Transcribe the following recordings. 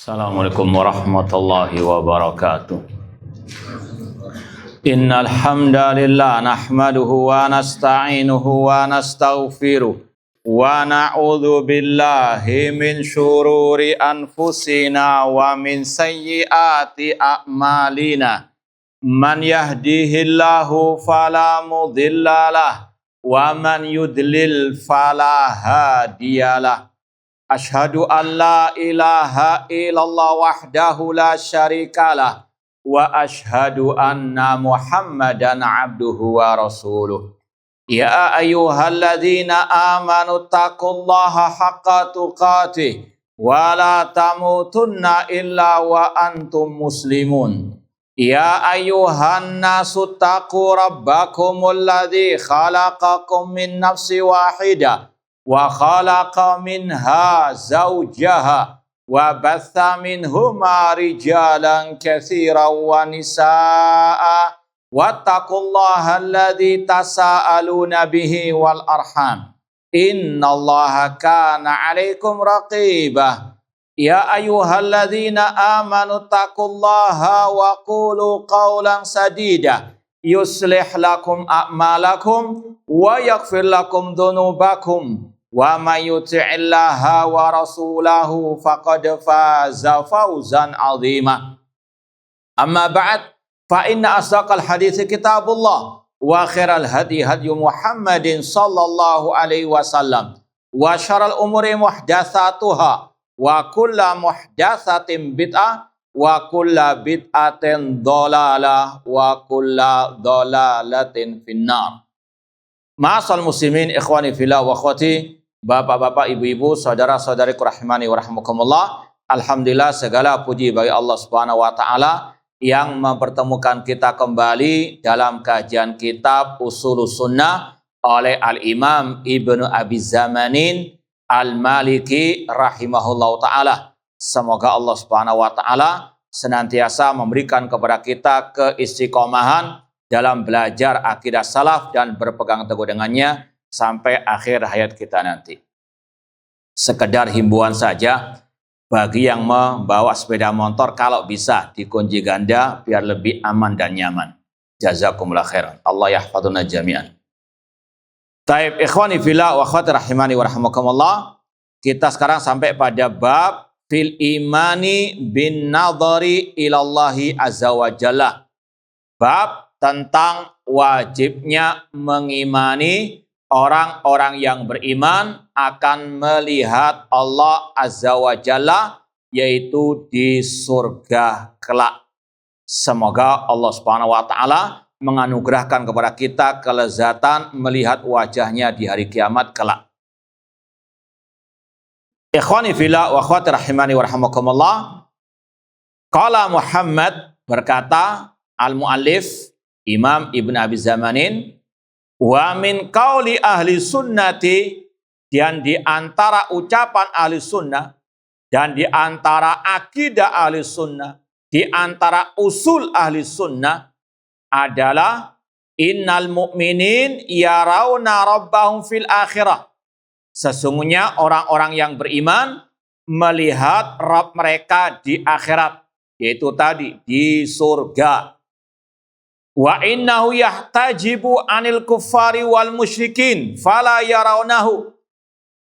Assalamualaikum warahmatullahi wabarakatuh. Innal hamdalillah nahmaduhu wa nasta'inuhu wa nastaghfiruh wa na'udzu billahi min syururi anfusina wa min sayyiati a'malina. Man yahdihillahu fala mudhillalah wa man yudlil fala hadiyalah. Ashhadu an la ilaha illallah wahdahu la syarikalah wa ashhadu anna Muhammadan abduhu wa rasuluh. Ya ayyuhalladzina amanu taqullaha haqqa tuqatih wa la tamutunna illa wa antum muslimun. Ya ayyuhan nasu taqu rabbakumul ladzi khalaqakum min nafsin wahidah wa khalaqa minha zawjaha wa batha minhuma rijalan katsiran wa nisaa wattaqullaha alladzi tasaaluna bihi wal arham innallaha kana 'alaikum raqibah. Ya ayyuhalladzina amanu taqullaha wa qulu qawlan sadida yuslih lakum a'malakum wa yaghfir lakum dhunubakum wa may yuti'illaha wa rasulahu faqad faza fawzan 'azima. Amma ba'd, fa inna asdaqal hadits kitabullah wa khairal hadi hadyu Muhammadin sallallahu alaihi wasallam wa syarrul umuri muhdatsatuha wa kullu muhdatsatin bid'ah wa kullu bid'atin dhalalah wa kullu dhalalatin finnar. Ma'asal muslimin ikhwani fillah wa akhwati, bapak-bapak, ibu-ibu, saudara-saudariku rahimani wa rahmakumullah. Alhamdulillah, segala puji bagi Allah Subhanahu wa taala yang mempertemukan kita kembali dalam kajian kitab Ushulus Sunnah oleh Al-Imam Ibnu Abi Zamanin Al-Maliki rahimahullahu taala. Semoga Allah Subhanahu wa taala senantiasa memberikan kepada kita keistiqomahan dalam belajar akidah salaf dan berpegang teguh dengannya sampai akhir hayat kita nanti. Sekedar himbauan saja bagi yang membawa sepeda motor, kalau bisa dikunci ganda biar lebih aman dan nyaman. Jazakumullah khairan. Allah yahfadzuna jami'an. Taib ikhwani fillah wa akhwati rahimani wa rahmakumullah. Kita sekarang sampai pada bab fil imani bin nadhari ilallahi azza wa jalla. Bab tentang wajibnya mengimani orang-orang yang beriman akan melihat Allah azza wa jalla, yaitu di surga kelak. Semoga Allah Subhanahu wa taala menganugerahkan kepada kita kelezatan melihat wajahnya di hari kiamat kelak. Ikhwani fillah wa akhwati rahimani wa rahmakumullah. Qala Muhammad, berkata al-muallif Imam Ibn Abi Zamanin, wa min qauli ahli sunnati, dan di antara ucapan ahli sunnah dan di antara akidah ahli sunnah, di antara usul ahli sunnah adalah innal mu'minin yarawna rabbahum fil akhirah. Sesungguhnya orang-orang yang beriman melihat Rabb mereka di akhirat, yaitu tadi di surga. Wa innahu yahtajibu anil kuffari wal musyrikin fala yarawnahu.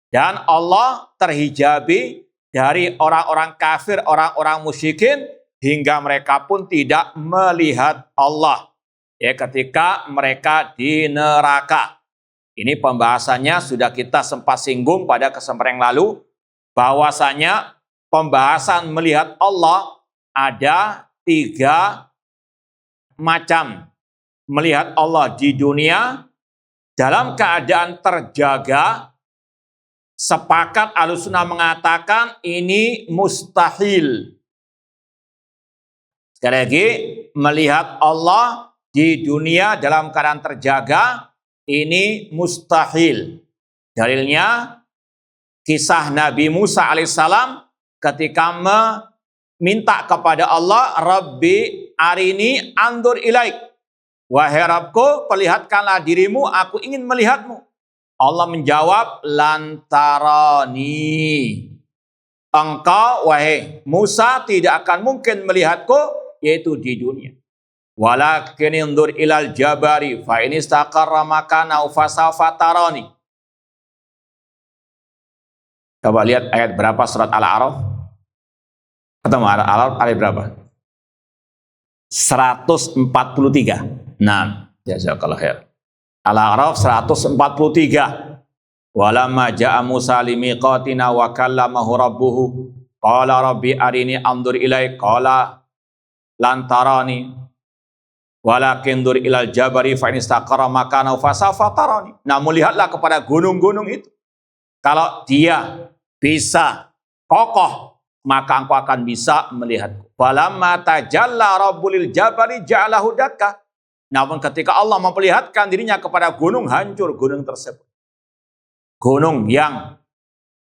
Dan Allah terhijabi dari orang-orang kafir, orang-orang musyrikin, hingga mereka pun tidak melihat Allah, ya, ketika mereka di neraka. Ini pembahasannya sudah kita sempat singgung pada kesempatan yang lalu, bahwasanya pembahasan melihat Allah ada 3 macam. Melihat Allah di dunia dalam keadaan terjaga, sepakat Ahlussunnah mengatakan ini mustahil. Sekali lagi, melihat Allah di dunia dalam keadaan terjaga ini mustahil. Dalilnya kisah Nabi Musa alaihissalam ketika meminta kepada Allah, Rabbi arini andur ilaik. Wahai Rabbku, perlihatkanlah dirimu, aku ingin melihatmu. Allah menjawab, lantarani. engkau wahai Musa tidak akan mungkin melihatku yaitu di dunia. Walakin indur ilal jabari fa in istaqarra makanahu fasawfa tarani. Coba lihat ayat berapa surat Al-A'raf? Ketemu Al-A'raf ayat berapa? 143. Nah, jazakallahu khair. Al-A'raf 143. Walamma ja'a Musa limiqatina wa kallamahu rabbuhu qala rabbi arini anzur ilaik qala lan tarani walakin dur ilal jabari fa in istaqarra makanahu fasawfa tarani. Nah, melihatlah kepada gunung-gunung itu. Kalau dia bisa kokoh, maka engkau akan bisa melihatku. Falamma tajalla rabbul jabari ja'alahu dakka. Namun ketika Allah memperlihatkan dirinya kepada gunung, hancur gunung tersebut. Gunung yang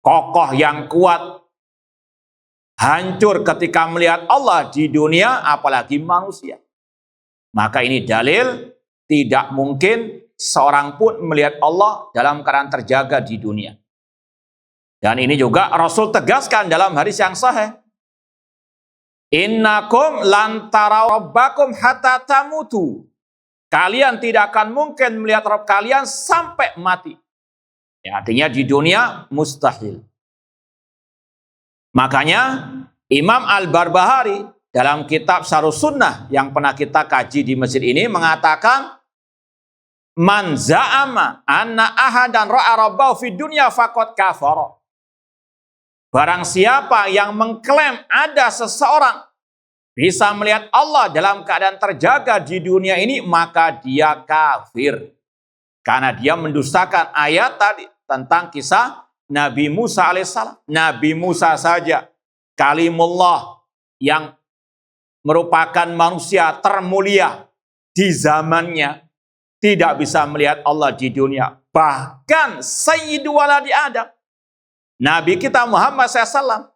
kokoh, yang kuat, hancur ketika melihat Allah di dunia, apalagi manusia. Maka ini dalil tidak mungkin seorang pun melihat Allah dalam keadaan terjaga di dunia. Dan ini juga Rasul tegaskan dalam hadis yang sahih. Innakum lan taraw rabbakum hatta tamutu. Kalian tidak akan mungkin melihat Rabb kalian sampai mati. Ya, artinya di dunia mustahil. Makanya Imam Al-Barbahari dalam kitab Syarhus Sunnah yang pernah kita kaji di masjid ini mengatakan, man za'ama anna ahadan ra'a rabbahu fid dunya faqad kafara. Barang siapa yang mengklaim ada seseorang bisa melihat Allah dalam keadaan terjaga di dunia ini, maka dia kafir. Karena dia mendustakan ayat tadi tentang kisah Nabi Musa alaihissalam. Nabi Musa saja, kalimullah yang merupakan manusia termulia di zamannya, tidak bisa melihat Allah di dunia. Bahkan Sayyidu waladi Adam, Nabi kita Muhammad SAW,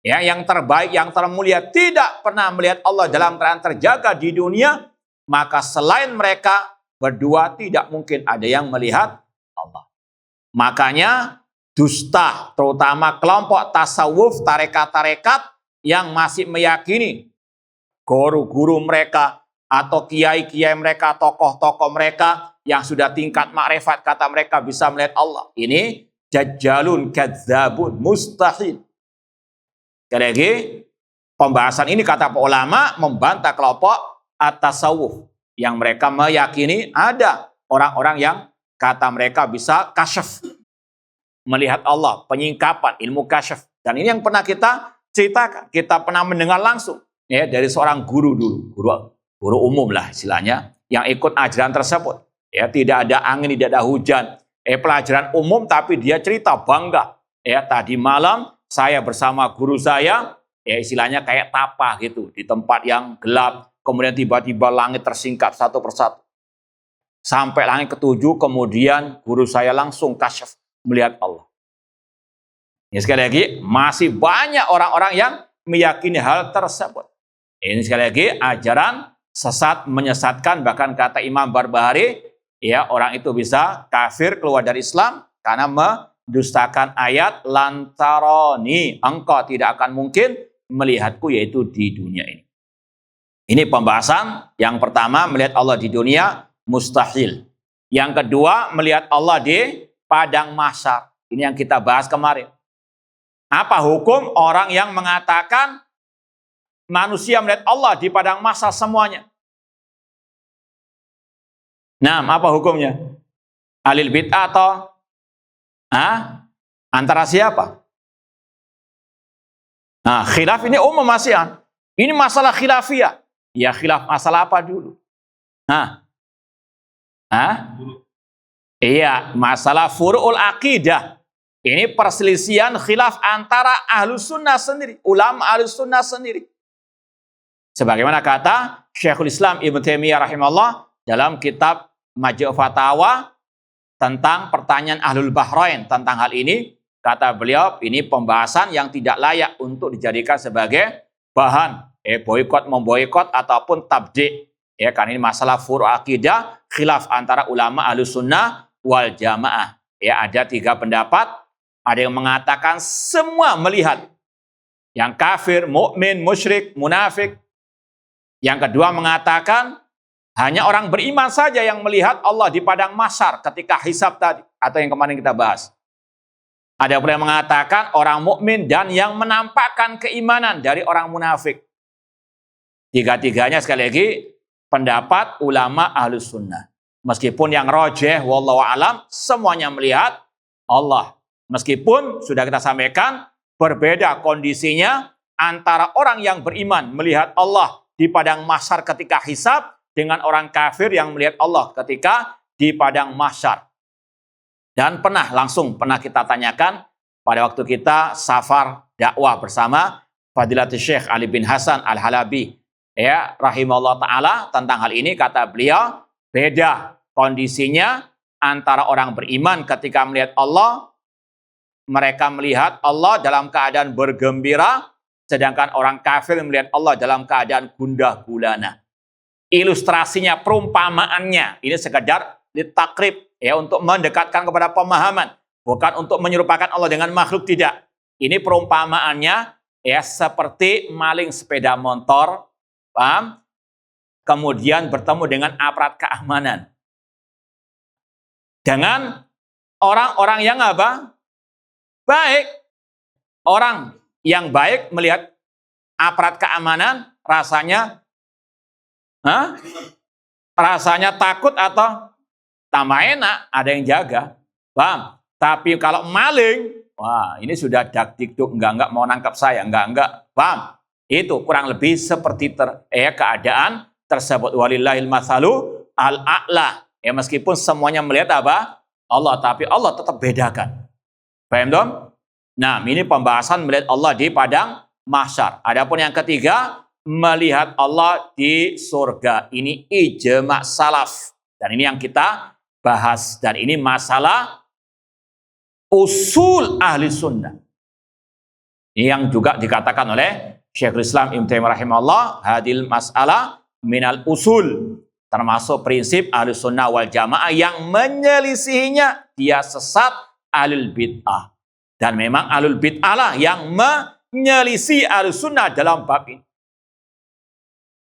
ya, yang terbaik, yang termulia, tidak pernah melihat Allah dalam keadaan terjaga di dunia. Maka selain mereka berdua tidak mungkin ada yang melihat Allah. Makanya dusta, terutama kelompok tasawuf, tarekat-tarekat yang masih meyakini guru-guru mereka atau kiai-kiai mereka, tokoh-tokoh mereka yang sudah tingkat makrifat, kata mereka bisa melihat Allah. Ini dajjalun kadzabun, mustahil. Sekali lagi, pembahasan ini kata para ulama membantah kelompok at-tasawuf yang mereka meyakini ada orang-orang yang kata mereka bisa kasyaf, melihat Allah, penyingkapan, ilmu kasyaf. Dan ini yang pernah kita ceritakan, kita pernah mendengar langsung ya dari seorang guru dulu, guru umum lah istilahnya, yang ikut ajaran tersebut. Ya, tidak ada angin, tidak ada hujan. Pelajaran umum, tapi dia cerita bangga. Ya, tadi malam saya bersama guru saya, ya istilahnya kayak tapah gitu, di tempat yang gelap. Kemudian tiba-tiba langit tersingkap satu persatu. Sampai langit ketujuh, kemudian guru saya langsung kasyaf melihat Allah. Ini sekali lagi, masih banyak orang-orang yang meyakini hal tersebut. Ini sekali lagi, ajaran sesat, menyesatkan, bahkan kata Imam Barbahari, ya orang itu bisa kafir, keluar dari Islam, karena mendustakan ayat lantaroni, engkau tidak akan mungkin melihatku, yaitu di dunia ini. Ini pembahasan yang pertama, melihat Allah di dunia mustahil. Yang kedua, melihat Allah di padang mahsyar. Ini yang kita bahas kemarin. Apa hukum orang yang mengatakan manusia melihat Allah di padang mahsyar semuanya? Nah, apa hukumnya? Ahlul bid'ah atau antara siapa? Nah, khilaf ini umum masihan. Ini masalah khilafiyah. Ya, khilaf masalah apa dulu? Iya, masalah furu'ul aqidah. Ini perselisihan khilaf antara ahlus sunnah sendiri, ulama ahlus sunnah sendiri. Sebagaimana kata Syekhul Islam Ibnu Taimiyah rahimahullah dalam kitab Majmu' Fatawa tentang pertanyaan Ahlul Bahrain tentang hal ini, kata beliau, ini pembahasan yang tidak layak untuk dijadikan sebagai bahan boikot, memboikot ataupun tabdi'. Ya, karena ini masalah furu' akidah, khilaf antara ulama Ahlus Sunnah wal Jamaah. Ya, ada 3 pendapat. Ada yang mengatakan semua melihat yang kafir, mukmin, musyrik, munafik. Yang kedua mengatakan hanya orang beriman saja yang melihat Allah di padang mahsyar ketika hisab tadi, atau yang kemarin kita bahas. Ada pula yang mengatakan orang mukmin dan yang menampakkan keimanan dari orang munafik. Tiga-tiganya sekali lagi pendapat ulama Ahlus Sunnah. Meskipun yang rajih wallahu alam semuanya melihat Allah. Meskipun sudah kita sampaikan berbeda kondisinya antara orang yang beriman melihat Allah di padang mahsyar ketika hisab dengan orang kafir yang melihat Allah ketika di padang mahsyar. Dan pernah kita tanyakan pada waktu kita safar dakwah bersama Fadilatul Syekh Ali bin Hasan Al-Halabi, ya rahimahullah taala, tentang hal ini. Kata beliau, beda kondisinya antara orang beriman ketika melihat Allah, mereka melihat Allah dalam keadaan bergembira, sedangkan orang kafir melihat Allah dalam keadaan gundah gulana. Ilustrasinya, perumpamaannya, ini sekedar ditakrib, ya, untuk mendekatkan kepada pemahaman, bukan untuk menyerupakan Allah dengan makhluk, tidak. Ini perumpamaannya, ya, seperti maling sepeda motor, paham? Kemudian bertemu dengan aparat keamanan. Dengan orang-orang yang apa? Baik. Orang yang baik melihat aparat keamanan rasanya rasanya takut atau tambah enak, ada yang jaga. Paham? Tapi kalau maling, wah, ini sudah dak-dikduk, enggak mau nangkap saya, enggak. Paham? Itu kurang lebih seperti keadaan tersebut. Walillahil mathalu al-a'la. Ya, meskipun semuanya melihat apa? Allah, tapi Allah tetap bedakan. Paham dong? Nah, ini pembahasan melihat Allah di padang mahsyar. Adapun yang ketiga, melihat Allah di surga. Ini ijma' salaf. Dan ini yang kita bahas. Dan ini masalah usul ahli sunnah. Ini yang juga dikatakan oleh Syekhul Islam Ibnu Taimiyah rahimahullah, hadil mas'alah minal usul. Termasuk prinsip ahli sunnah wal jamaah, yang menyelisihinya dia sesat ahlul bid'ah. Dan memang ahlul bid'ah lah yang menyelisih ahli sunnah dalam bab ini.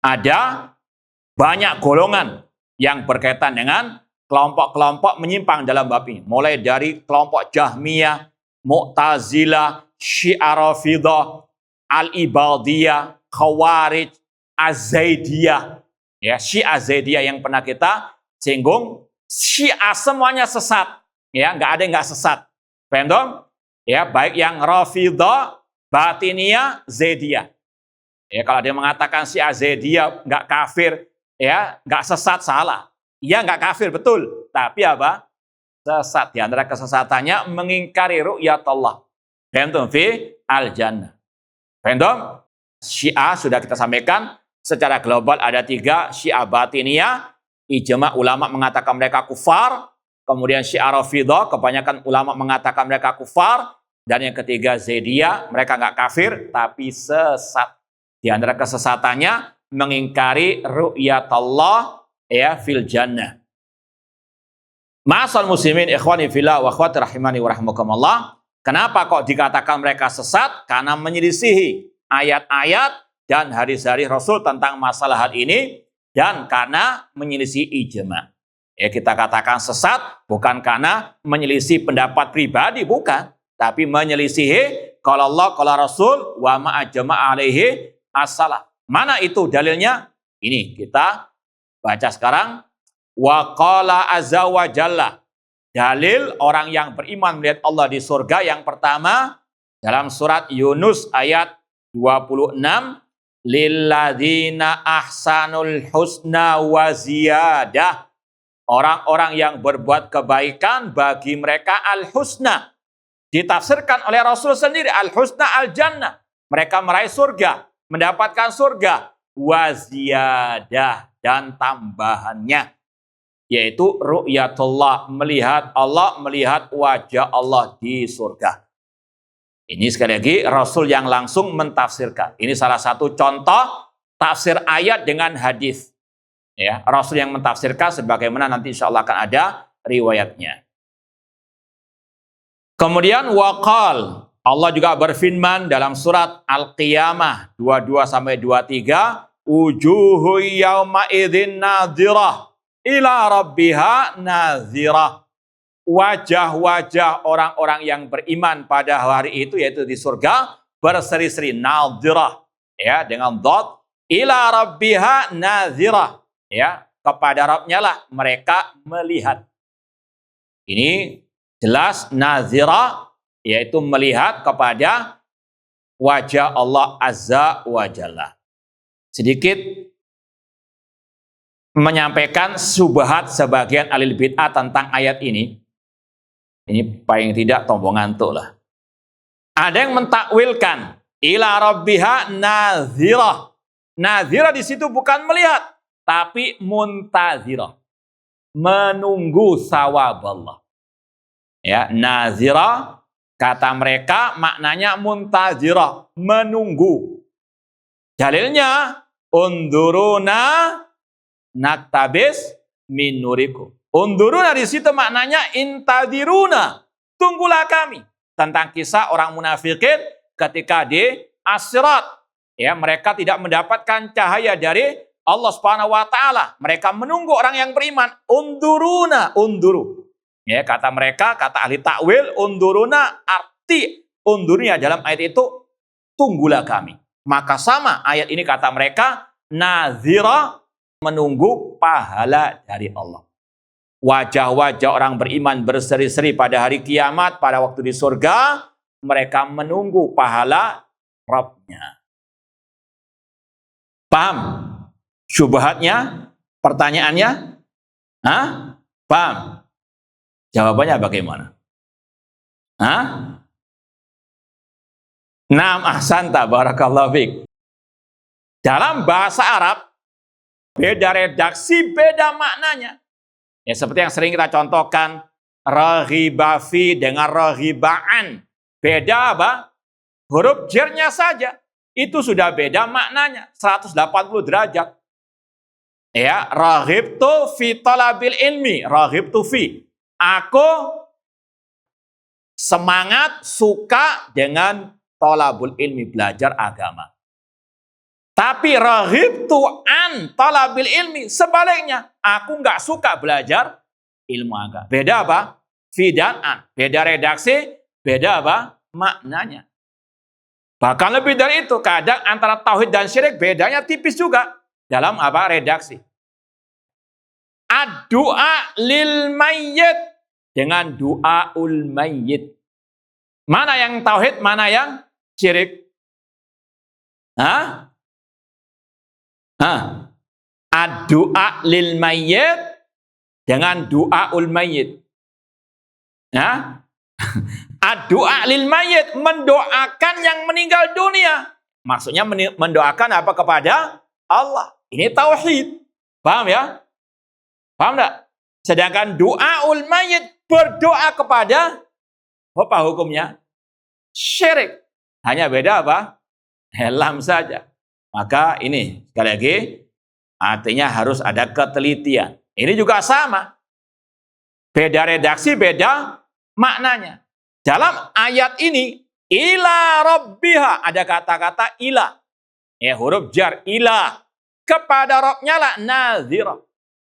Ada banyak golongan yang berkaitan dengan kelompok-kelompok menyimpang dalam bab ini. Mulai dari kelompok Jahmiyah, Mu'tazilah, Syiah Rafidah, Al-Ibadiyah, Khawarij, Az-Zaidiyah. Ya, Syiah Zaidiyah yang pernah kita singgung, Syiah semuanya sesat. Ya, nggak ada yang nggak sesat. Paham dong? Ya, baik yang Rafidah, Batiniyah, Zaidiyah. Ya, kalau dia mengatakan Syiah Zaidiyah nggak kafir, ya, nggak sesat, salah. Iya, nggak kafir, betul. Tapi apa? Sesat. Di antara kesesatannya mengingkari ru'yatullah. Faham fi al-jannah. Faham dong? Syiah sudah kita sampaikan secara global ada 3. Syiah Batiniyah, ijma' ulama mengatakan mereka kufar. Kemudian Syiah Rafidah, kebanyakan ulama mengatakan mereka kufar. Dan yang ketiga Zaidiyah, mereka nggak kafir tapi sesat. Di antara kesesatannya mengingkari ru'yatullah, ya, fil jannah. Ma'asal muslimin ikhwani fillah wa akhwati rahimani wa rahmakumullah. Kenapa kok dikatakan mereka sesat? Karena menyelisihi ayat-ayat dan hadis-hadis Rasul tentang masalah hal ini, dan karena menyelisih ijma'. Ya, kita katakan sesat bukan karena menyelisih pendapat pribadi, bukan, tapi menyelisihi qala Allah qala Rasul wa ma ajma'a alaihi as-salaf. Mana itu dalilnya? Ini kita baca sekarang. Wa qala azza wa jalla. Dalil orang yang beriman melihat Allah di surga yang pertama dalam surat Yunus ayat 26, lilladzina ahsanul husna wa ziyadah. Orang-orang yang berbuat kebaikan bagi mereka al-husna. Ditafsirkan oleh Rasul sendiri, al-husna al-jannah. Mereka meraih surga, mendapatkan surga. Wa ziyadah, dan tambahannya, yaitu ru'yatullah, melihat Allah, melihat wajah Allah di surga. Ini sekali lagi Rasul yang langsung mentafsirkan. Ini salah satu contoh tafsir ayat dengan hadis. Ya, Rasul yang mentafsirkan sebagaimana nanti insya Allah akan ada riwayatnya. Kemudian waqal, Allah juga berfirman dalam surat Al-Qiyamah 22-23, wujuhu yawma idzin nadhirah ila rabbiha nadhirah. Wajah-wajah orang-orang yang beriman pada hari itu, yaitu di surga, berseri-seri, nadhirah, ya, dengan dhad, ila rabbiha nadhirah, ya, kepada Rabbnya lah mereka melihat. Ini jelas nadhirah, yaitu melihat kepada wajah Allah Azza wa Jalla. Sedikit menyampaikan subhat sebagian ahli bid'ah tentang ayat ini. Ini paling tidak tombong ngantuk lah. Ada yang mentakwilkan ila rabbiha nadhirah. Nadhirah di situ bukan melihat, tapi muntazirah, menunggu sawab Allah. Ya, nadhirah kata mereka maknanya muntazirah, menunggu. Dalilnya unduruna naktabis min nurikum. Unduruna di situ maknanya intadiruna, tunggulah kami. Tentang kisah orang munafikin ketika di As-Sirat, ya, mereka tidak mendapatkan cahaya dari Allah Subhanahu wa taala. Mereka menunggu orang yang beriman. Unduruna, unduru. Ya, kata mereka, kata ahli takwil, unduruna arti undurnya dalam ayat itu tunggulah kami. Maka sama ayat ini kata mereka nazira, menunggu pahala dari Allah. Wajah-wajah orang beriman berseri-seri pada hari kiamat, pada waktu di surga, mereka menunggu pahala Rabbnya. Paham syubhatnya? Pertanyaannya? Hah? Paham? Jawabannya bagaimana? Hah? Naam ahsanta barakallahu fiik. Dalam bahasa Arab, beda redaksi, beda maknanya. Ya, seperti yang sering kita contohkan, raghiba fi dengan raghibaan. Beda apa? Huruf jernya saja. Itu sudah beda maknanya. 180 derajat. Ya, raghibtu fi talabil ilmi. Raghibtu fi. Aku semangat, suka dengan talabul ilmi, belajar agama. Tapi raghibtu an talabil ilmi, sebaliknya, aku nggak suka belajar ilmu agama. Beda apa? Fi dan an. Beda redaksi, beda apa? Maknanya. Bahkan lebih dari itu, kadang antara tauhid dan syirik bedanya tipis juga dalam apa? Redaksi. Ad-du'a lil mayyit dengan du'aul mayyit. Mana yang tauhid, mana yang syirik? Hah? Ad-du'a lil mayyit dengan du'aul mayyit. Ya? Ad-du'a lil mayyit, mendoakan yang meninggal dunia. Maksudnya mendoakan apa kepada Allah. Ini tauhid. Paham ya? Paham enggak? Sedangkan du'aul mayyit, berdoa kepada apa hukumnya? Syirik. Hanya beda apa? Helam saja. Maka ini, sekali lagi, artinya harus ada ketelitian. Ini juga sama. Beda redaksi, beda maknanya. Dalam ayat ini, ila rabbiha, ada kata-kata ila. Ya, huruf jar, ila. Kepada Rabbnya lah, nazira.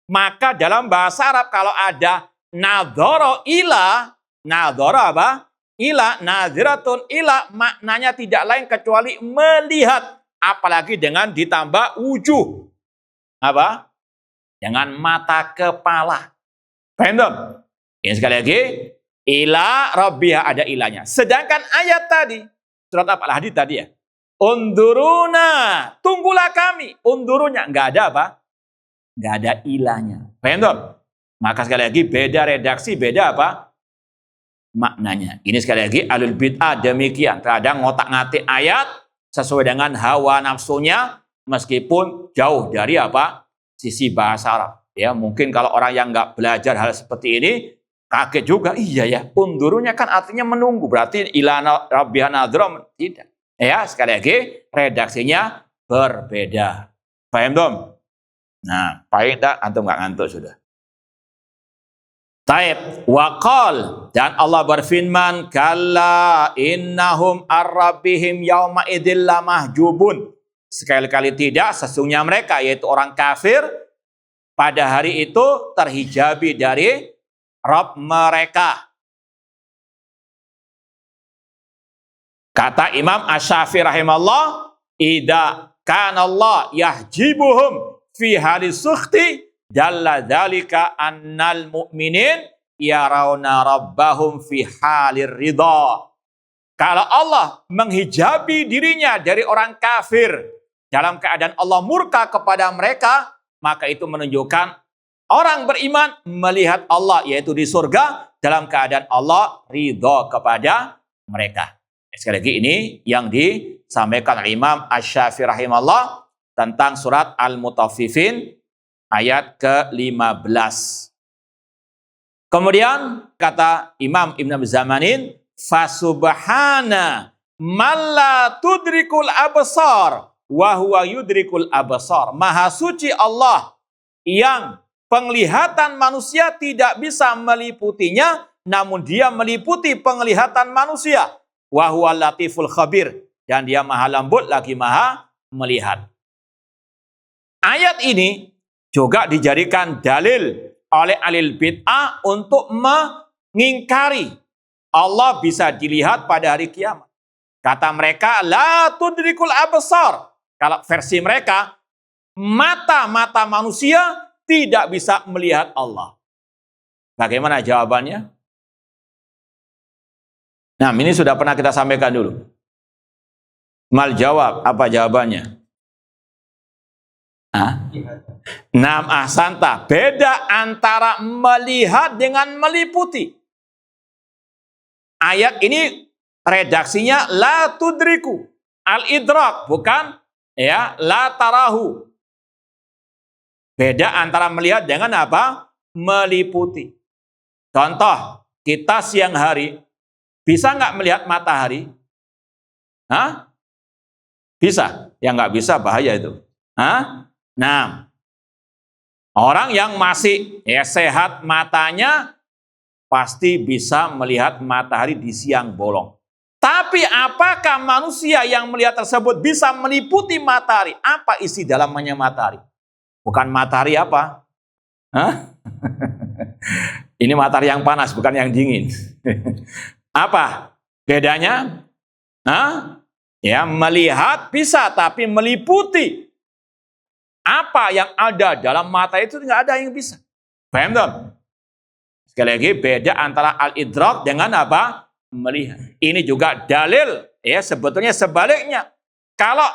Maka dalam bahasa Arab, kalau ada nadhara ila, nadhara apa? Ila, naziratun ila, maknanya tidak lain kecuali melihat. Apalagi dengan ditambah wujuh. Apa? Dengan mata kepala. Paham? Ini sekali lagi, ila rabbiha, ada ilanya. Sedangkan ayat tadi, surat apa? Al-Hadid tadi ya. Unduruna, tunggulah kami. Undurunya, enggak ada apa? Enggak ada ilanya. Paham? Maka sekali lagi, beda redaksi, beda apa? Maknanya. Ini sekali lagi, ahlul bid'ah demikian. Kadang ngotak-ngatik ayat sesuai dengan hawa nafsunya, meskipun jauh dari apa? Sisi bahasa Arab. Ya, mungkin kalau orang yang nggak belajar hal seperti ini, kaget juga. Iya ya, undurunya kan artinya menunggu. Berarti ila rabbiha nadhra. Tidak. Ya, sekali lagi, redaksinya berbeda. Paham dong? Nah, pahit tak? Antum nggak ngantuk sudah. Taib waqal, dan Allah berfirman, kalla innahum ar-rabbihim yawma idzil lamahjubun. Sekali-kali tidak, sesungguhnya mereka yaitu orang kafir pada hari itu terhijabi dari Rabb mereka. Kata Imam Asy-Syafi'i rahimahullah, idza kana Allah yahjibuhum fi halis sukhti dalla dzalika annal mu'minin yarawna rabbahum fi halir ridha. Kalau Allah menghijabi dirinya dari orang kafir dalam keadaan Allah murka kepada mereka, maka itu menunjukkan orang beriman melihat Allah, yaitu di surga, dalam keadaan Allah ridha kepada mereka. Sekali lagi, ini yang disampaikan oleh Imam Asy-Syafi'i rahimahullah tentang surat Al-Mutaffifin ayat ke-15. Kemudian kata Imam Ibn Abi Zamanin, fasubhana man la tudrikul absar wa huwa yudrikul absar. Maha suci Allah yang penglihatan manusia tidak bisa meliputinya, namun dia meliputi penglihatan manusia. Wa huwa latiful khabir, dan dia maha lembut lagi maha melihat. Ayat ini juga dijadikan dalil oleh ahli bid'ah untuk mengingkari Allah bisa dilihat pada hari kiamat. Kata mereka, la tudrikul absar. Kalau versi mereka, mata-mata manusia tidak bisa melihat Allah. Bagaimana jawabannya? Nah, ini sudah pernah kita sampaikan dulu. Mal jawab, apa jawabannya? Nam ahsanta, beda antara melihat dengan meliputi. Ayat ini redaksinya la tudriku, al-idrak, bukan ya la tarahu. Beda antara melihat dengan apa? Meliputi. Contoh, kita siang hari bisa nggak melihat matahari? Hah? Bisa? Yang nggak bisa bahaya itu. Hah? Nah, orang yang masih sehat matanya pasti bisa melihat matahari di siang bolong. Tapi apakah manusia yang melihat tersebut bisa meliputi matahari? Apa isi dalamnya matahari? Bukan matahari apa? Hah? Ini matahari yang panas, bukan yang dingin. Apa bedanya? Hah? Ya, melihat bisa, tapi meliputi apa yang ada dalam mata itu nggak ada yang bisa. Paham dong? Sekali lagi, beda antara al-idrak dengan apa? Melihat. Ini juga dalil, ya sebetulnya sebaliknya. Kalau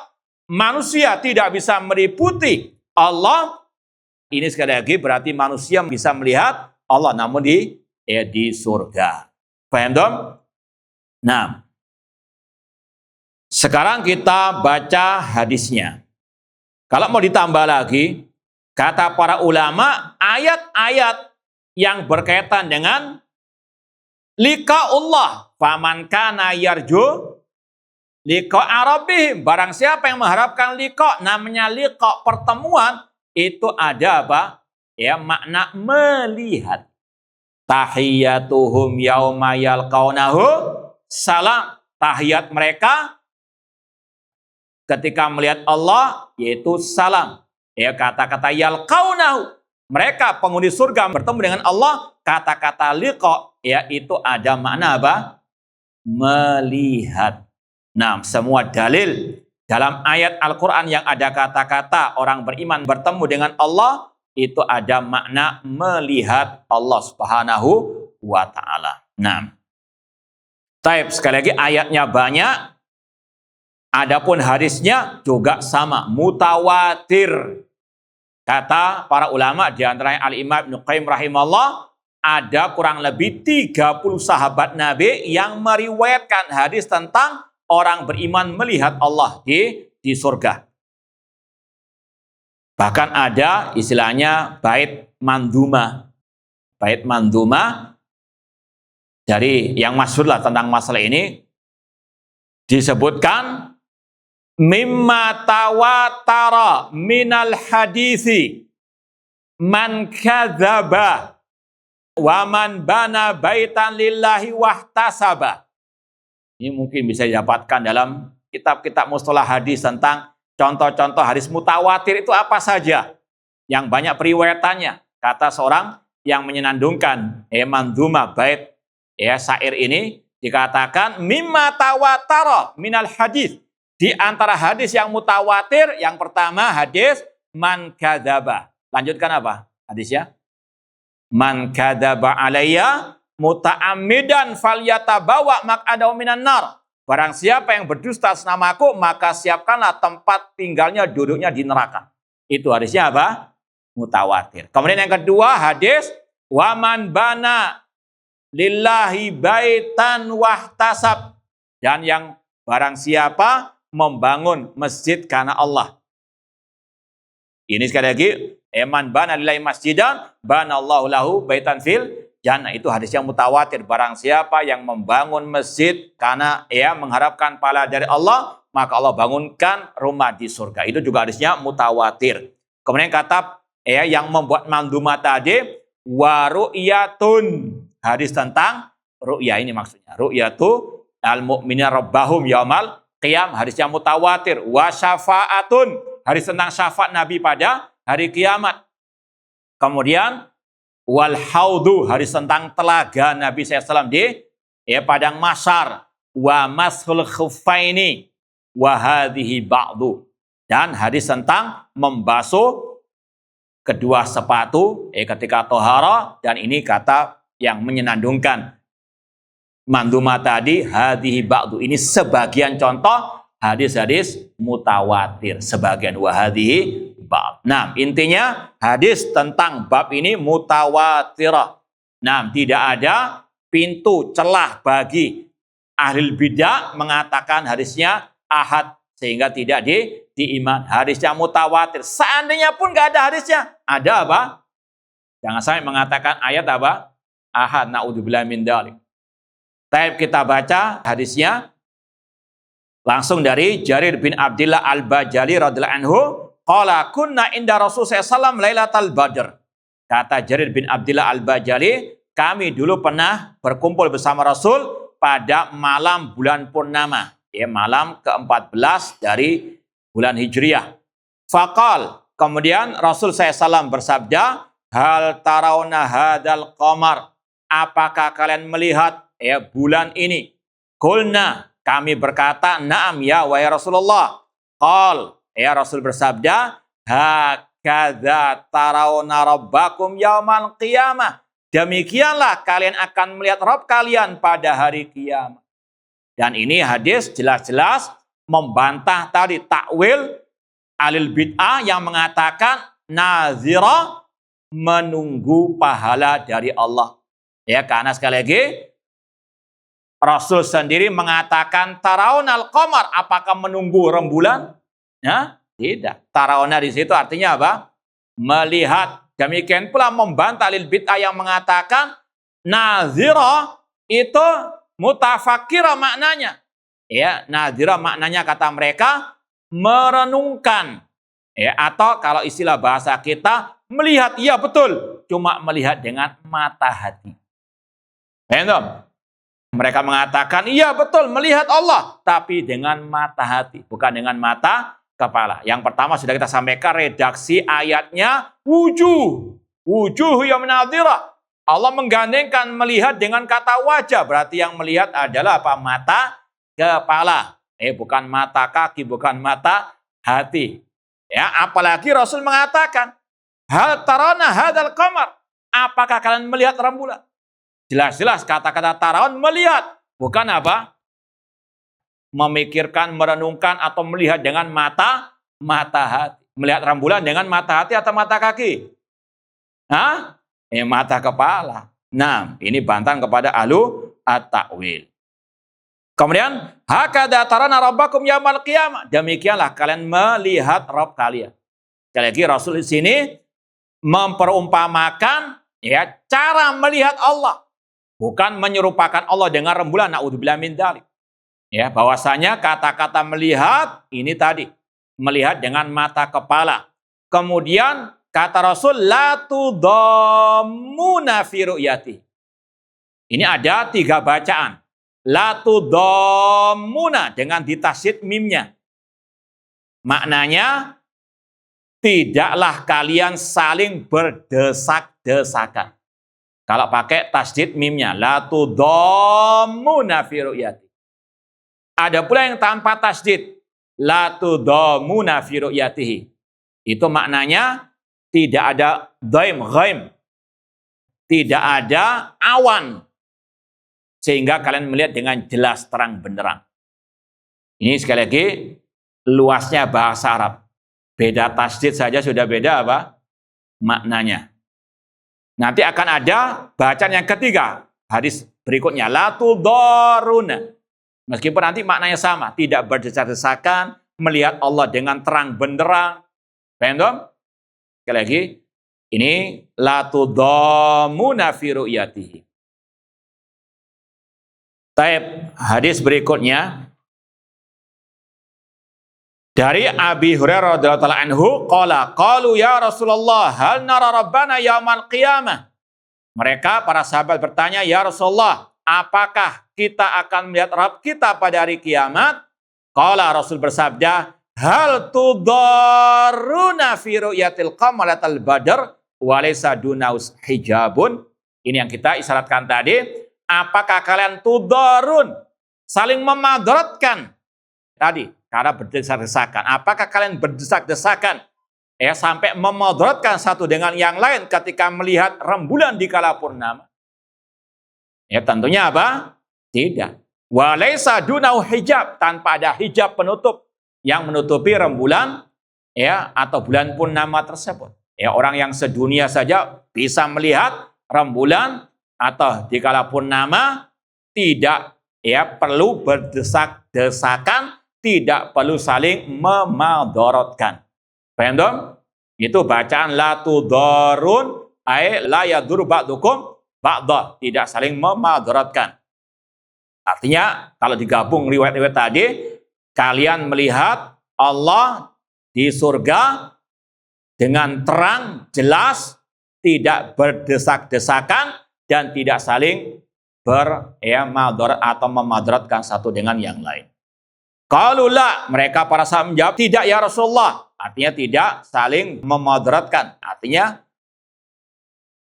manusia tidak bisa meliputi Allah, ini sekali lagi berarti manusia bisa melihat Allah, namun di surga. Paham dong? Nah, sekarang kita baca hadisnya. Kalau mau ditambah lagi, kata para ulama, ayat-ayat yang berkaitan dengan liqa'ullah, faman kana yarju liqa'a rabbihim, barang siapa yang mengharapkan liqa', namanya liqa' pertemuan, itu ada apa? Ya, makna melihat. Tahiyyatuhum yauma yalqaunahu salam. Tahiyat mereka ketika melihat Allah yaitu salam. Ya, kata-kata yalqaunahu, mereka penghuni surga bertemu dengan Allah, kata-kata liqa yaitu ada makna apa? Melihat. Nah, semua dalil dalam ayat Al-Qur'an yang ada kata-kata orang beriman bertemu dengan Allah, itu ada makna melihat Allah Subhanahu wa ta'ala. Nah, taib, sekali lagi ayatnya banyak, adapun hadisnya juga sama, mutawatir. Kata para ulama, di antaranya Al-Imam Ibnu Qayyim rahimahullah, ada kurang lebih 30 sahabat Nabi yang meriwayatkan hadis tentang orang beriman melihat Allah di surga. Bahkan ada istilahnya bait manduma. Bait manduma, dari yang masyhur lah tentang masalah ini, disebutkan mimma tawatara minal hadisi man kadzaba waman bana baitan lillahi wahtasaba. Ini mungkin bisa didapatkan dalam kitab-kitab mustalah hadis tentang contoh-contoh hadis mutawatir itu apa saja yang banyak periwayatannya. Kata seorang yang menyenandungkan manzumah bait syair ini dikatakan mimma tawatara minal hadis. Di antara hadis yang mutawatir, yang pertama hadis man kadzaba. Lanjutkan apa hadisnya? Man kadzaba alayya muta'ammidan falyatabawa maq'adahu minan nar. Barang siapa yang berdusta atas namaku, maka siapkanlah tempat tinggalnya, duduknya di neraka. Itu hadisnya apa? Mutawatir. Kemudian yang kedua hadis waman bana lillahi baitan wahtasab. Dan yang barang siapa membangun masjid karena Allah. Ini sekali lagi, man bana lillahi masjidan banallahu lahu baitan fil jannah. Itu hadis yang mutawatir. Barang siapa yang membangun masjid karena mengharapkan pahala dari Allah, maka Allah bangunkan rumah di surga. Itu juga hadisnya mutawatir. Kemudian kata yang membuat mandumah tadi wa ru'yatun. Hadis tentang ru'yah ini maksudnya. Ru'yatu al-mu'minina rabbahum yaumal qiyam. Hadis yang mutawatir. Wa syafa'atun. Hadis tentang syafaat Nabi pada hari kiamat. Kemudian wal haudu. Hadis tentang telaga Nabi SAW di padang mahsyar. Wa mashul khuffaini. Wa hadhihi ba'du. Dan hadis tentang membasuh kedua sepatu ketika tohara. Dan ini kata yang menyenandungkan mandumah tadi, hadhihi ba'du. Ini sebagian contoh hadis-hadis mutawatir. Sebagian wahadhihi ba'd. Nah, intinya hadis tentang bab ini mutawatirah. Nah, tidak ada pintu celah bagi ahli bidah mengatakan hadisnya ahad sehingga tidak diiman. Hadisnya mutawatir. Seandainya pun nggak ada hadisnya, ada apa? Jangan sampai mengatakan ayat apa? Ahad, na'udzubillah min dzalik. Baik, kita baca hadisnya langsung dari Jarir bin Abdillah Al-Bajali radhiyallahu anhu, qala kunna inda Rasul sallallahu lailatal badr. Kata Jarir bin Abdillah Al-Bajali, kami dulu pernah berkumpul bersama Rasul pada malam bulan purnama, malam ke-14 dari bulan Hijriah. Faqal, kemudian Rasul SAW bersabda, hal tarawna hadal qamar. Apakah kalian melihat bulan ini? Qulna, kami berkata, na'am ya wahai Rasulullah. Qal, Rasul bersabda, hakadza tarawna rabbakum yaumal qiyamah. Demikianlah kalian akan melihat Rabb kalian pada hari kiamat. Dan ini hadis jelas-jelas membantah tadi takwil alil bid'ah yang mengatakan nazira menunggu pahala dari Allah. Karena sekali lagi Rasul sendiri mengatakan tarawnal qamar, apakah menunggu rembulan? Tidak. Tarawna di situ artinya apa? Melihat. Demikian pula membantah alil bid'ah yang mengatakan nazira itu mutafakira maknanya. Nazira maknanya kata mereka merenungkan. Atau kalau istilah bahasa kita melihat, iya betul, cuma melihat dengan mata hati. Mereka mengatakan, iya betul, melihat Allah, tapi dengan mata hati, bukan dengan mata kepala. Yang pertama sudah kita sampaikan redaksi ayatnya, wujuh yang nadhirah. Allah menggandengkan melihat dengan kata wajah, berarti yang melihat adalah apa? Mata kepala. Bukan mata kaki, bukan mata hati. Apalagi Rasul mengatakan, hal tarana hadal qamar. Apakah kalian melihat rembulan? Jelas-jelas kata-kata tarawon melihat. Bukan apa? Memikirkan, merenungkan, atau melihat dengan mata hati. Melihat rembulan dengan mata hati atau mata kaki? Mata kepala. Nah, ini bantahan kepada ahlu at-ta'wil. Kemudian, hakadza tarana rabbakum yaumal qiyamah. Demikianlah kalian melihat Rabb kalian. Sekali lagi Rasul di sini memperumpamakan cara melihat Allah. Bukan menyerupakan Allah dengan rembulan, na'udzubillah min dzalik. Bahwasanya kata-kata melihat ini tadi, melihat dengan mata kepala. Kemudian kata Rasul, la tudammuna fi ru'yati. Ini ada 3 bacaan. La tudammuna dengan ditasydid mimnya. Maknanya, tidaklah kalian saling berdesak-desakan. Kalau pakai tasydid mimnya, la tudammuna fi ru'yati. Ada pula yang tanpa tasydid, la tudammuna fi ru'yatihi. Itu maknanya tidak ada ghaim, tidak ada awan, sehingga kalian melihat dengan jelas terang benderang. Ini sekali lagi luasnya bahasa Arab. Beda tasydid saja sudah beda apa? Maknanya. Nanti akan ada bacaan yang ketiga, hadis berikutnya, la tudaruna. Meskipun nanti maknanya sama, tidak berdesak-desakan, melihat Allah dengan terang benderang. Paham dong? Sekali lagi, ini la tudammuna fi ru'yatihi. Taib, hadis berikutnya dari Abi Hurairah radhiyallahu anhu qala qalu ya Rasulullah hal nara rabbana yaumal qiyamah. Mereka para sahabat bertanya, ya Rasulullah, apakah kita akan melihat Rabb kita pada hari kiamat? Qala, Rasul bersabda, hal tudarruna fi ru'yatil qamar latal badr wa laysa dunaus hijabun. Ini yang kita isyaratkan tadi. Apakah kalian tudarun, saling memadaratkan tadi karena berdesak-desakan? Apakah kalian berdesak-desakan sampai memadaratkan satu dengan yang lain ketika melihat rembulan di kala purnama? Ya tentunya apa? Tidak. Wa laysa dunau hijab, tanpa ada hijab penutup yang menutupi rembulan atau bulan purnama tersebut. Ya, orang yang sedunia saja bisa melihat rembulan atau di kala purnama, tidak perlu berdesak-desakan, tidak perlu saling memadaratkan. Paham dong? Itu bacaan la tudarun ay la yadur ba'dukum ba'da, tidak saling memadaratkan. Artinya kalau digabung riwayat-riwayat tadi, kalian melihat Allah di surga dengan terang, jelas, tidak berdesak-desakan, dan tidak saling bermadarat atau memadaratkan satu dengan yang lain. Kalau la, mereka para sahabat menjawab, tidak ya Rasulullah. Artinya tidak saling memadaratkan. Artinya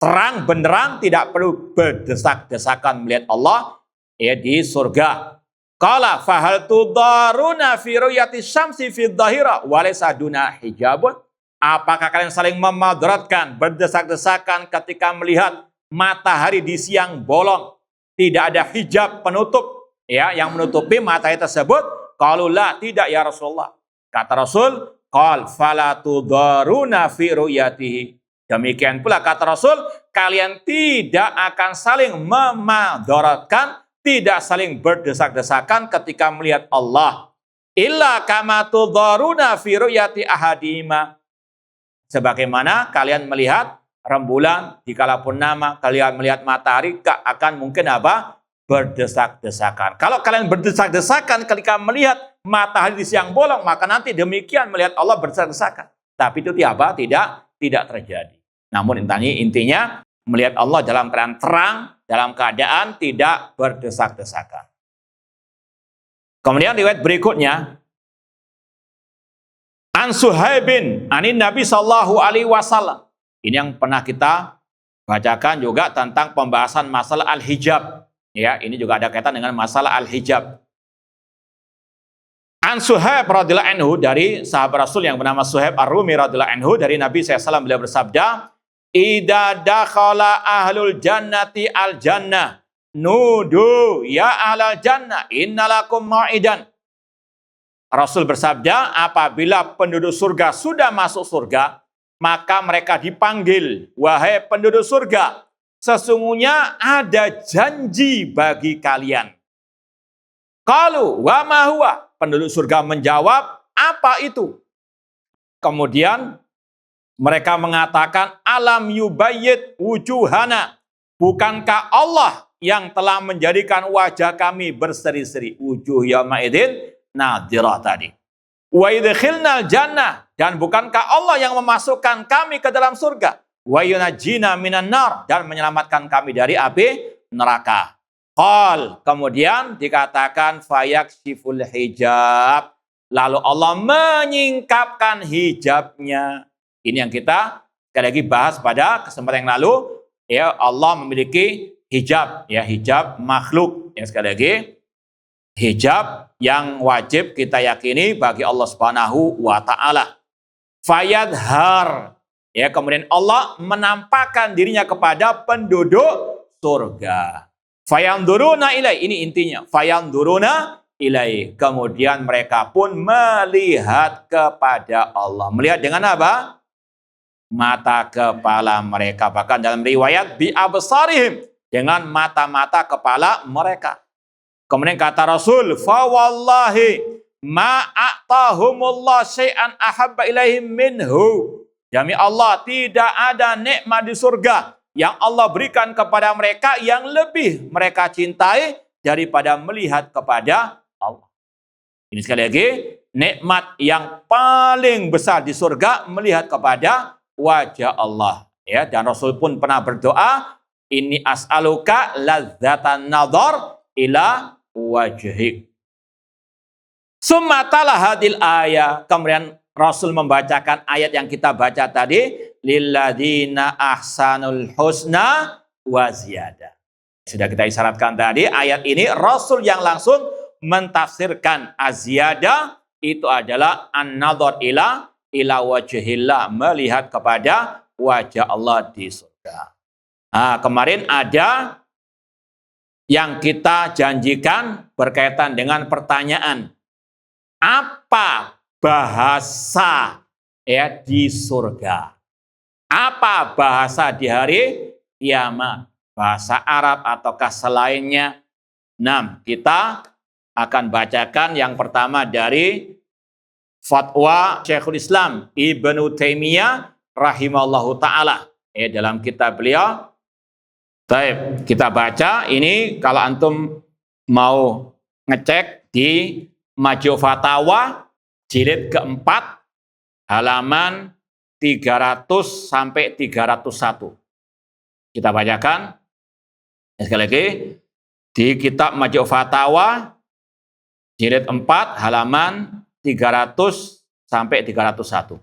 terang benderang, tidak perlu berdesak-desakan melihat Allah di surga. Qala fahal tudaruna fi ru'yati syamsi fi dhahira wa laysa duna hijabun. Apakah kalian saling memadaratkan, berdesak-desakan ketika melihat matahari di siang bolong, tidak ada hijab penutup yang menutupi matahari tersebut? Qalu la, tidak ya Rasulullah. Kata Rasul, qal fala tudaruna fi ru'yatihi. Demikian pula kata Rasul, kalian tidak akan saling memadaratkan, tidak saling berdesak-desakan ketika melihat Allah. Illa kama tudaruna fi ru'yati ahadima. Sebagaimana kalian melihat rembulan di kala purnama, kalian melihat matahari, akan mungkin apa? Berdesak-desakan. Kalau kalian berdesak-desakan ketika melihat matahari di siang bolong, maka nanti demikian melihat Allah berdesak-desakan. Tapi itu tidak terjadi. Namun intinya melihat Allah dalam keadaan terang, dalam keadaan tidak berdesak-desakan. Kemudian riwayat berikutnya, An Suhaibin anin Nabi sallallahu alaihi wasallam. Ini yang pernah kita bacakan juga tentang pembahasan masalah al-hijab. Ya, ini juga ada kaitan dengan masalah al-hijab. An Suhaib radhiyallahu anhu, dari sahabat Rasul yang bernama Suhaib Ar-Rumi radhiyallahu anhu, dari Nabi SAW, beliau bersabda, "Idza dakhala ahlul jannati al-jannah, nudu ya ahlal jannah, innalakum mau'idan." Rasul bersabda, apabila penduduk surga sudah masuk surga, maka mereka dipanggil, wahai penduduk surga, sesungguhnya ada janji bagi kalian. Qalu wa ma huwa? Penduduk surga menjawab, apa itu? Kemudian mereka mengatakan, alam yubayyid wujuhana. Bukankah Allah yang telah menjadikan wajah kami berseri-seri? Wujuh yawma idzin nadhirah tadi. Wa idkhilnal jannah, dan bukankah Allah yang memasukkan kami ke dalam surga? Wa yunajjina minan nar, dan menyelamatkan kami dari api neraka. Qal, kemudian dikatakan fayakshiful hijab, lalu Allah menyingkapkan hijabnya. Ini yang kita sekali lagi bahas pada kesempatan yang lalu, ya, Allah memiliki hijab, ya, hijab makhluk, ya, sekali lagi hijab yang wajib kita yakini bagi Allah Subhanahu wa taala. Fayadhar, ya, kemudian Allah menampakkan dirinya kepada penduduk surga. Fayanduruna ilai, ini intinya. Fayanduruna ilai, kemudian mereka pun melihat kepada Allah. Melihat dengan apa? Mata kepala mereka. Bahkan dalam riwayat bi absarihim, dengan mata-mata kepala mereka. Kemudian kata Rasul, fa wallahi ma a'tahumullah syai'an ahabba ilaihim minhu. Demi Allah, tidak ada nikmat di surga yang Allah berikan kepada mereka yang lebih mereka cintai daripada melihat kepada Allah. Ini sekali lagi, nikmat yang paling besar di surga melihat kepada wajah Allah. Ya, dan Rasul pun pernah berdoa, ini as'aluka ladzatan nadhar ila wajhik. Sumatalah hadil ayat, kemudian Rasul membacakan ayat yang kita baca tadi, lilladzina ahsanul husna wa ziyadah. Sudah kita isyaratkan tadi, ayat ini Rasul yang langsung mentafsirkan az-ziyadah itu adalah an-nadhar ila wajhillah, melihat kepada wajah Allah di surga. Nah, kemarin ada yang kita janjikan berkaitan dengan pertanyaan, apa bahasa, ya, di surga? Apa bahasa di hari kiamat? Bahasa Arab ataukah selainnya? Nah, kita akan bacakan yang pertama dari fatwa Syekhul Islam Ibnu Taimiyah rahimallahu ta'ala. Dalam kitab beliau, baik, kita baca ini. Kalau antum mau ngecek di Majmu' Fatawa jilid keempat halaman 300 sampai 301. Kita bacakan sekali lagi di kitab Majmu' Fatawa jilid 4 halaman 300 sampai 301.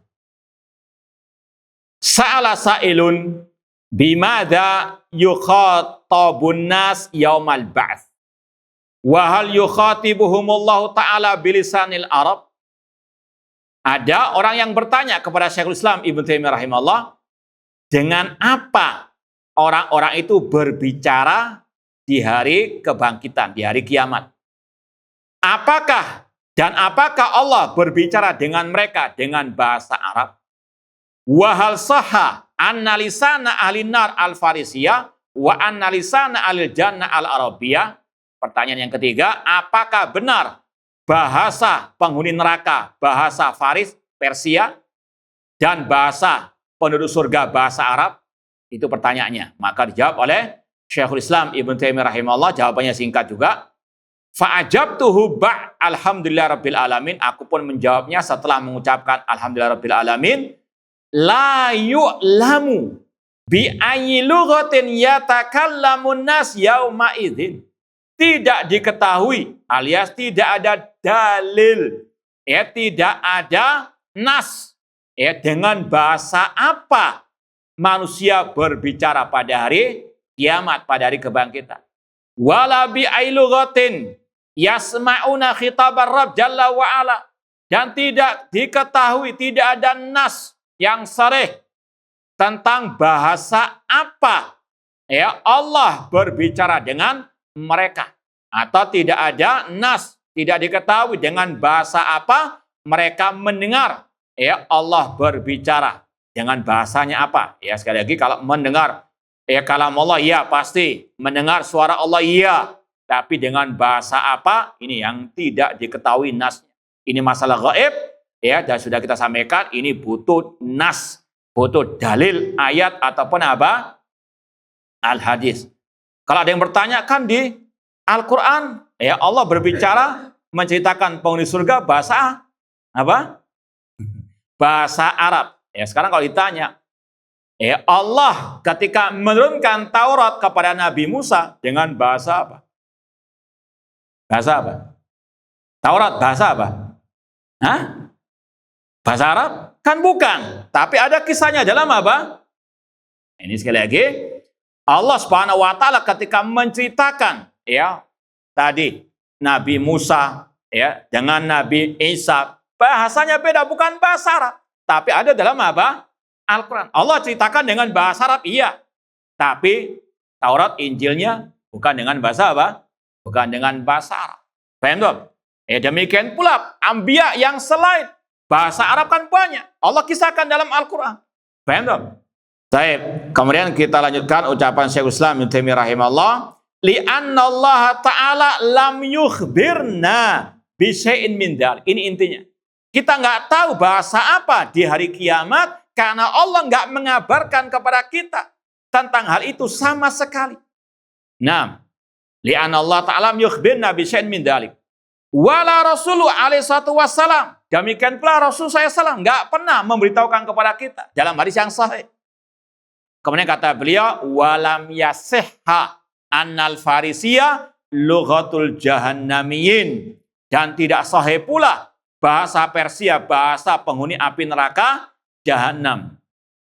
Sa'ala sa'ilun bimadza yukhatabun nas yaumal ba'ts wa hal yukhatibuhumullahu ta'ala bilisanil Arab. Ada orang yang bertanya kepada Syekhul Islam Ibnu Taimiyah rahimahullah, dengan apa orang-orang itu berbicara di hari kebangkitan, di hari kiamat? Apakah Allah berbicara dengan mereka dengan bahasa Arab? Wa hal sahha anna lisana ahlin nar al-farisiyah wa anna lisana ahlil jannah al-arabiyah. Pertanyaan yang ketiga, apakah benar bahasa penghuni neraka bahasa Faris, Persia, dan bahasa penduduk surga bahasa Arab? Itu pertanyaannya. Maka dijawab oleh Syekhul Islam Ibnu Taimiyah rahimahullah, jawabannya singkat juga. Fa'ajabtuhu alhamdulillah rabbil alamin. Aku pun menjawabnya setelah mengucapkan alhamdulillah rabbil alamin. La yu'lamu bi ayyi lughatin yatakallamun nas yauma idzin. Tidak diketahui, alias tidak ada dalil, ya, tidak ada nas, ya, dengan bahasa apa manusia berbicara pada hari kiamat, pada hari kebangkitan. Wala bi ayyi lughatin yasma'una khitabar Rabb jalla wa ala, dan tidak diketahui, tidak ada nas yang sharih tentang bahasa apa, ya, Allah berbicara dengan mereka, atau tidak ada nas, tidak diketahui dengan bahasa apa mereka mendengar, ya, Allah berbicara, dengan bahasanya apa. Ya, sekali lagi, kalau mendengar, ya, kalam Allah, ya, pasti mendengar suara Allah, iya, tapi dengan bahasa apa, ini yang tidak diketahui nasnya. Ini masalah gaib, ya, dan sudah kita sampaikan, ini butuh nas, butuh dalil ayat ataupun apa? Al-hadis. Kalau ada yang bertanya, kan di Al-Quran, ya, Allah berbicara menceritakan penghuni surga bahasa apa? bahasa Arab. Ya, sekarang kalau ditanya, Allah ketika menurunkan Taurat kepada Nabi Musa dengan bahasa apa? Bahasa apa? Taurat bahasa apa? Hah? Bahasa Arab? Kan bukan. Tapi ada kisahnya dalam apa? Ini sekali lagi, Allah Subhanahu wa taala ketika menceritakan tadi Nabi Musa dengan Nabi Isa, bahasanya beda, bukan bahasa Arab. Tapi ada dalam apa? Al-Quran. Allah ceritakan dengan bahasa Arab, iya. Tapi Taurat, Injilnya bukan dengan bahasa apa? Bukan dengan bahasa Arab. Paham tuh? Demikian pula Anbiya yang selain bahasa Arab kan banyak. Allah kisahkan dalam Al-Quran. Paham tuh? Baik. Kemudian kita lanjutkan ucapan Syekhul Islam Ibnu Taimiyah rahimahullah. Li'anna Allah Ta'ala lam yukhbirna bisyai'in min dzalik. Ini intinya. Kita nggak tahu bahasa apa di hari kiamat karena Allah nggak mengabarkan kepada kita tentang hal itu sama sekali. Nah, li'anna Allah Ta'ala yukhbirna bisyai'in min dzalik. Wala Rasulullah alaihi salatu wassalam. Demikian pula Rasul SAW nggak pernah memberitahukan kepada kita dalam hadis yang sahih. Kemudian kata beliau, walam yasihha annal farisiyah lughatul jahannamiyin. Dan tidak sahih pula bahasa Persia, bahasa penghuni api neraka Jahannam.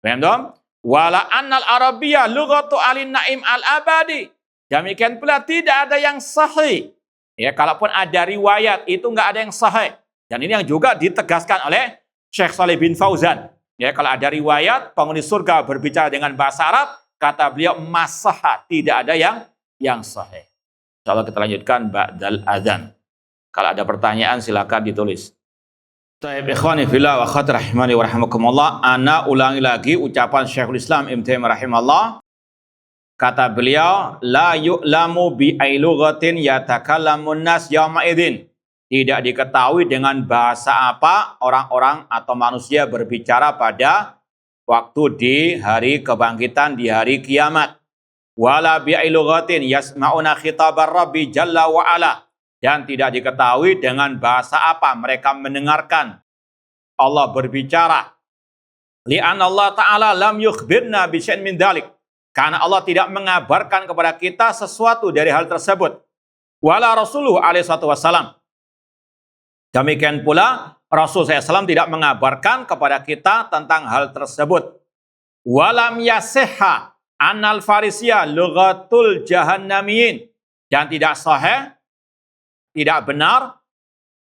Paham dong? Wala annal arabiyah lughatu alin naim al-abadi. Demikian pula tidak ada yang sahih. Ya, kalaupun ada riwayat itu nggak ada yang sahih. Dan ini yang juga ditegaskan oleh Syekh Shalih bin Fauzan. Ya, kalau ada riwayat penghuni surga berbicara dengan bahasa Arab, kata beliau masaha, tidak ada yang sahih. Insyaallah kita lanjutkan ba'dal adzan. Kalau ada pertanyaan silakan ditulis. Taib ikhwani fillah wa akhwati rahimani wa rahimakumullah. Ana ulangi lagi ucapan Syekhul Islam Ibnu Taimiyah rahimahullah. Kata beliau, la yu'lamu bi ailughatin yatakallamun nas yauma idzin. Tidak diketahui dengan bahasa apa orang-orang atau manusia berbicara pada waktu di hari kebangkitan, di hari kiamat. Wala bi ailughatin yasma'una khitabar rabbi jalla wa ala. Dan tidak diketahui dengan bahasa apa mereka mendengarkan Allah berbicara. Li'an Allah Ta'ala lam yukhbirna bisyai'in min dzalik. Karena Allah tidak mengabarkan kepada kita sesuatu dari hal tersebut. Wala Rasulullah alaihi wassalam. Demikian pula Rasul SAW tidak mengabarkan kepada kita tentang hal tersebut. Walam yasihha annal farisiyah lughatul jahannamiyin. Dan tidak sahih, tidak benar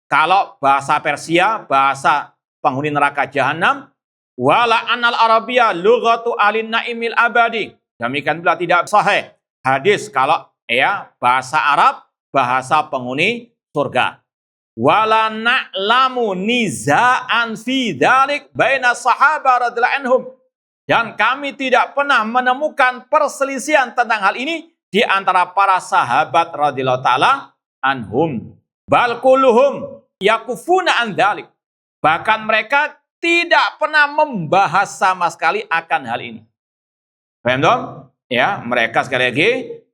kalau bahasa Persia, bahasa penghuni neraka Jahannam, wala annal arabiyah lughatu alin naimil abadi. Demikian pula tidak sahih hadis kalau bahasa Arab, bahasa penghuni surga. Wala na'lamu niza'an fi dzalik baina sahabat radhiyallahu anhum. Dan kami tidak pernah menemukan perselisihan tentang hal ini di antara para sahabat radhiyallahu taala anhum. Bal kulluhum yakufuna an dzalik. Bahkan mereka tidak pernah membahas sama sekali akan hal ini. Paham dong? Ya, mereka sekali lagi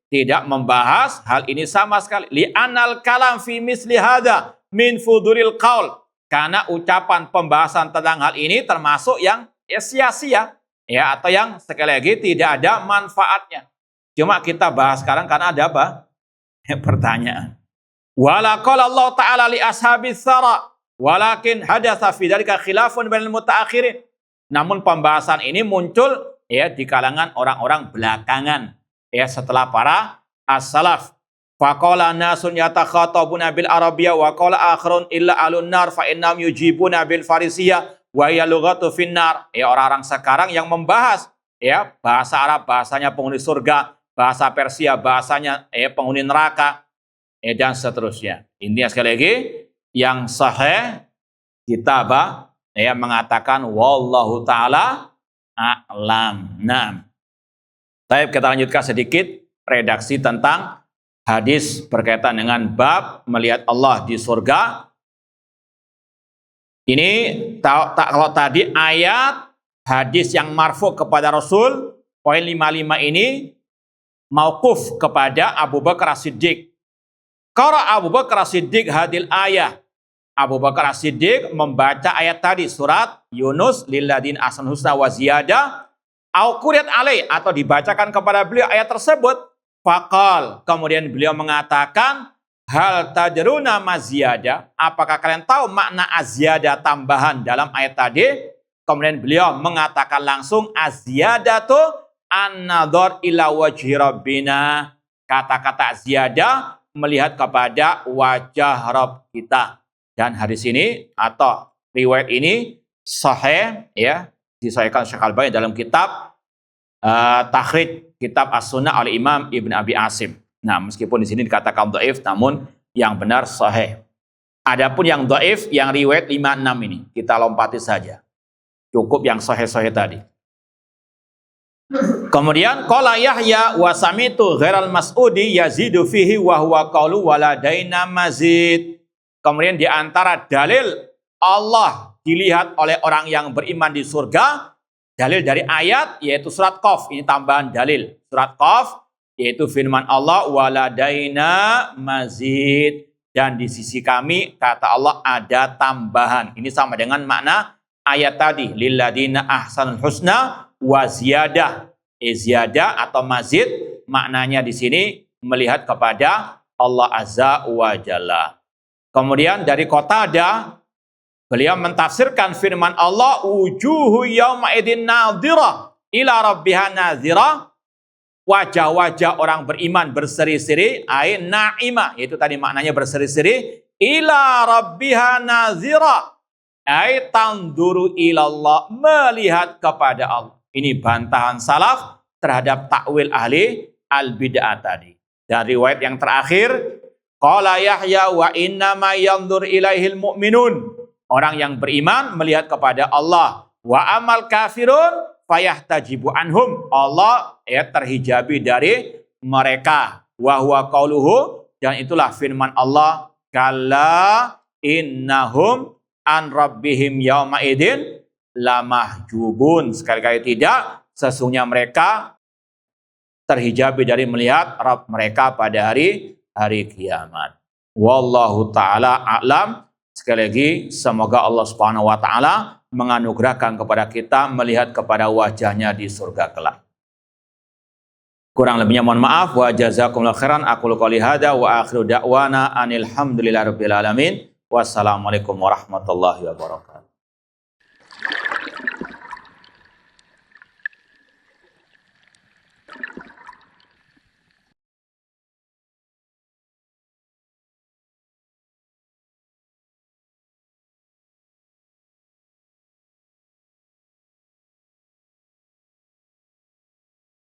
tidak membahas hal ini sama sekali. Li'anal kalam fi misli hadza min fuduril qaul. Karena ucapan pembahasan tentang hal ini termasuk yang sia-sia, ya, atau yang sekali lagi tidak ada manfaatnya. Cuma kita bahas sekarang karena ada apa? Pertanyaan. Wala qala Allah Ta'ala li ashabis sara walakin hadatsa fi dzalika khilafun bainal mutaakhirin. Namun pembahasan ini muncul di kalangan orang-orang belakangan setelah para as-salaf. Faqala nasun yatakhatabuna bil arabiyya wa qala akharun illa alun nar fa innam yujibuna bil farisiyya wa hiya lughatu finnar. Orang-orang sekarang yang membahas bahasa Arab, bahasanya penghuni surga, bahasa Persia, bahasanya penghuni neraka, dan seterusnya. Intinya sekali lagi yang sahih kita mengatakan wallahu taala a'lam. Nah, kita lanjutkan sedikit redaksi tentang hadis berkaitan dengan bab melihat Allah di surga. Ini kalau tadi ayat hadis yang marfu kepada Rasul, poin 55 ini mauquf kepada Abu Bakar As-Siddiq. Qara Abu Bakar As-Siddiq hadil ayah. Abu Bakar As-Siddiq membaca ayat tadi surat Yunus lilladzina ahsanul husna wa ziyadah au quriyat alai atau dibacakan kepada beliau ayat tersebut, faqal kemudian beliau mengatakan hal tadruna ma ziyadah, apakah kalian tahu makna aziyadah tambahan dalam ayat tadi? Kemudian beliau mengatakan langsung aziyadatu an-nadhar ila wajhi rabbina. Kata-kata ziyadah melihat kepada wajah Rabb kita. Dan hadis ini atau riwayat ini sahih ya, disahihkan Syekh Al-Albani dalam kitab Takhrij Kitab As-Sunnah oleh Imam Ibn Abi Asim. Nah, meskipun di sini dikatakan dhaif, namun yang benar sahih. Adapun yang dhaif, yang riwayat 56 ini kita lompati saja. Cukup yang sahih-sahih tadi. Kemudian qala Yahya wa samitu ghairal mas'udi yazidu fihi wa huwa qaulu waladaina mazid. Kemudian di antara dalil Allah dilihat oleh orang yang beriman di surga, dalil dari ayat yaitu surat Qaf. Ini tambahan dalil. Surat Qaf yaitu firman Allah waladaina mazid, dan di sisi kami kata Allah ada tambahan. Ini sama dengan makna ayat tadi lilladzina ahsanul husna wa ziyadah. Ziyadah atau mazid maknanya di sini melihat kepada Allah Azza wa Jalla. Kemudian dari Qatadah beliau mentafsirkan firman Allah wujuhu yauma idzin nadhirah ila rabbiha nadhirah. Wajah-wajah orang beriman berseri-seri ay naimah, yaitu tadi maknanya berseri-seri, ila rabbiha nadhirah ay tanduru ilallah, melihat kepada Allah. Ini bantahan salaf terhadap takwil ahli al-bid'ah tadi. Dan riwayat yang terakhir qala Yahya wa inna ma yanzur ilaihil mu'minun. Orang yang beriman melihat kepada Allah. Wa amal kafirun fayahtajibu anhum. Allah terhijabi dari mereka. Wa huwa qauluhu, dan itulah firman Allah, kalla innahum an rabbihim yauma idzin lamahjubun. Sekali-kali tidak, sesungguhnya mereka terhijabi dari melihat Rabb mereka pada hari kiamat. Wallahu ta'ala a'lam. Sekali lagi, semoga Allah Subhanahu wa ta'ala menganugerahkan kepada kita melihat kepada wajahnya di surga kelak. Kurang lebihnya mohon maaf. Wa jazakumullahu khairan. Aqulu qouli hadza wa akhiru da'wana anil hamdulillahi rabbil alamin. Wassalamualaikum warahmatullahi wabarakatuh.